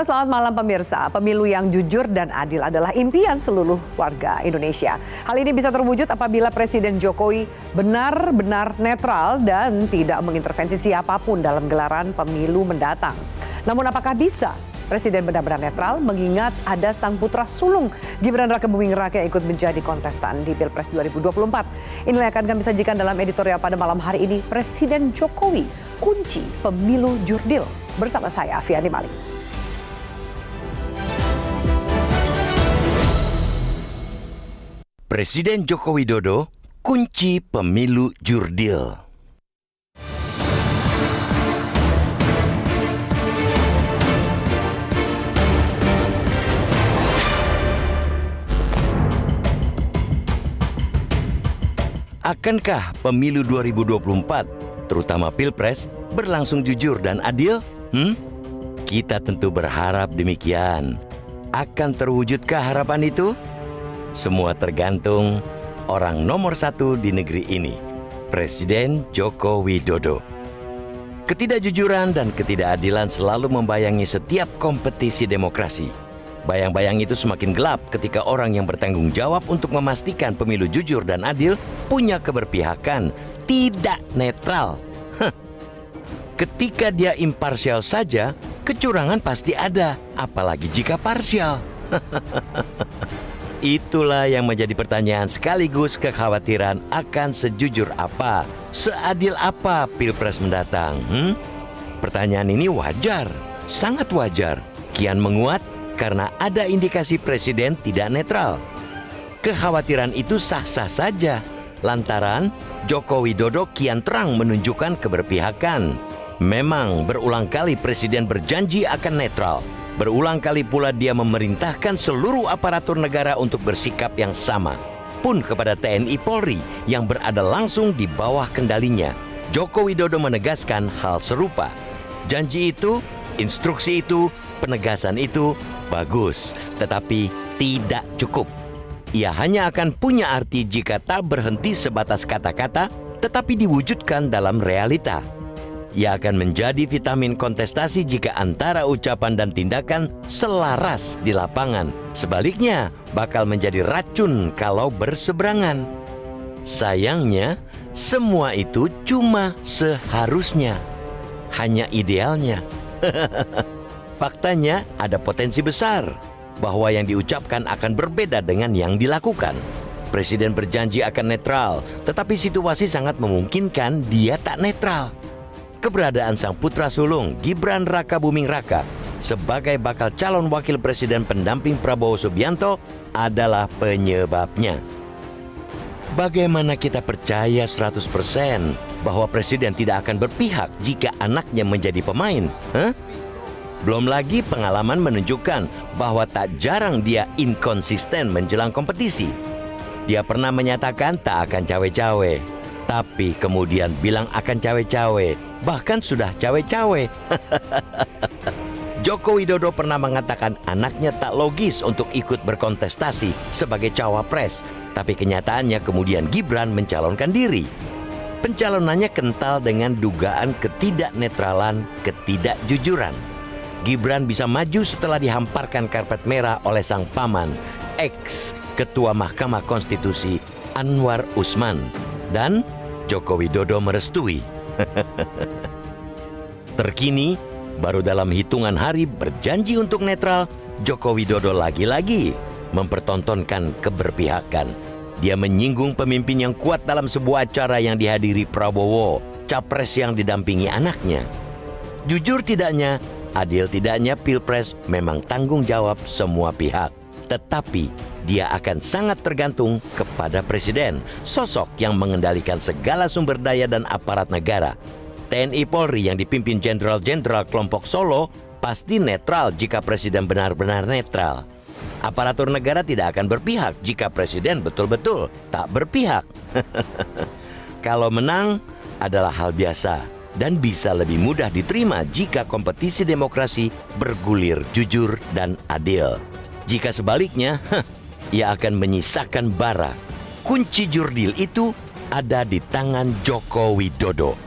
Halo, selamat malam pemirsa. Pemilu yang jujur dan adil adalah impian seluruh warga Indonesia. Hal ini bisa terwujud apabila Presiden Jokowi benar-benar netral dan tidak mengintervensi siapapun dalam gelaran pemilu mendatang. Namun apakah bisa Presiden benar-benar netral mengingat ada sang putra sulung Gibran Rakabuming Raka yang ikut menjadi kontestan di Pilpres 2024. Inilah yang akan kami sajikan dalam editorial pada malam hari ini. Presiden Jokowi, kunci pemilu jurdil. Bersama saya, Afiani Malik. Presiden Joko Widodo, kunci pemilu jurdil. Akankah pemilu 2024, terutama Pilpres, berlangsung jujur dan adil? Kita tentu berharap demikian. Akan terwujudkah harapan itu? Semua tergantung orang nomor satu di negeri ini, Presiden Joko Widodo. Ketidakjujuran dan ketidakadilan selalu membayangi setiap kompetisi demokrasi. Bayang-bayang itu semakin gelap ketika orang yang bertanggung jawab untuk memastikan pemilu jujur dan adil punya keberpihakan, tidak netral. Ketika dia imparsial saja, kecurangan pasti ada, apalagi jika parsial. Itulah yang menjadi pertanyaan sekaligus kekhawatiran akan sejujur apa, seadil apa Pilpres mendatang. Pertanyaan ini wajar, sangat wajar, kian menguat karena ada indikasi Presiden tidak netral. Kekhawatiran itu sah-sah saja, lantaran Joko Widodo kian terang menunjukkan keberpihakan. Memang berulang kali Presiden berjanji akan netral. Berulang kali pula dia memerintahkan seluruh aparatur negara untuk bersikap yang sama. Pun kepada TNI Polri yang berada langsung di bawah kendalinya. Joko Widodo menegaskan hal serupa. Janji itu, instruksi itu, penegasan itu bagus, tetapi tidak cukup. Ia hanya akan punya arti jika tak berhenti sebatas kata-kata, tetapi diwujudkan dalam realita. Ia akan menjadi vitamin kontestasi jika antara ucapan dan tindakan selaras di lapangan. Sebaliknya, bakal menjadi racun kalau berseberangan. Sayangnya, semua itu cuma seharusnya, hanya idealnya. Faktanya, ada potensi besar bahwa yang diucapkan akan berbeda dengan yang dilakukan. Presiden berjanji akan netral, tetapi situasi sangat memungkinkan dia tak netral. Keberadaan sang putra sulung Gibran Rakabuming Raka sebagai bakal calon wakil presiden pendamping Prabowo Subianto adalah penyebabnya. Bagaimana kita percaya 100% bahwa presiden tidak akan berpihak jika anaknya menjadi pemain? Belum lagi pengalaman menunjukkan bahwa tak jarang dia inkonsisten menjelang kompetisi. Dia pernah menyatakan tak akan cawe-cawe, tapi kemudian bilang akan cawe-cawe. Bahkan sudah cawe-cawe. Joko Widodo pernah mengatakan anaknya tak logis untuk ikut berkontestasi sebagai cawapres. Tapi kenyataannya kemudian Gibran mencalonkan diri. Pencalonannya kental dengan dugaan ketidaknetralan, ketidakjujuran. Gibran bisa maju setelah dihamparkan karpet merah oleh sang paman, ex-ketua Mahkamah Konstitusi Anwar Usman. Dan Joko Widodo merestui. Terkini, baru dalam hitungan hari berjanji untuk netral, Joko Widodo lagi-lagi mempertontonkan keberpihakan. Dia menyinggung pemimpin yang kuat dalam sebuah acara yang dihadiri Prabowo, capres yang didampingi anaknya. Jujur tidaknya, adil tidaknya Pilpres memang tanggung jawab semua pihak. Tetapi dia akan sangat tergantung kepada Presiden, sosok yang mengendalikan segala sumber daya dan aparat negara. TNI Polri yang dipimpin jenderal-jenderal kelompok Solo pasti netral jika Presiden benar-benar netral. Aparatur negara tidak akan berpihak jika Presiden betul-betul tak berpihak. Kalau menang adalah hal biasa dan bisa lebih mudah diterima jika kompetisi demokrasi bergulir jujur dan adil. Jika sebaliknya, ia akan menyisakan bara. Kunci jurdil itu ada di tangan Joko Widodo.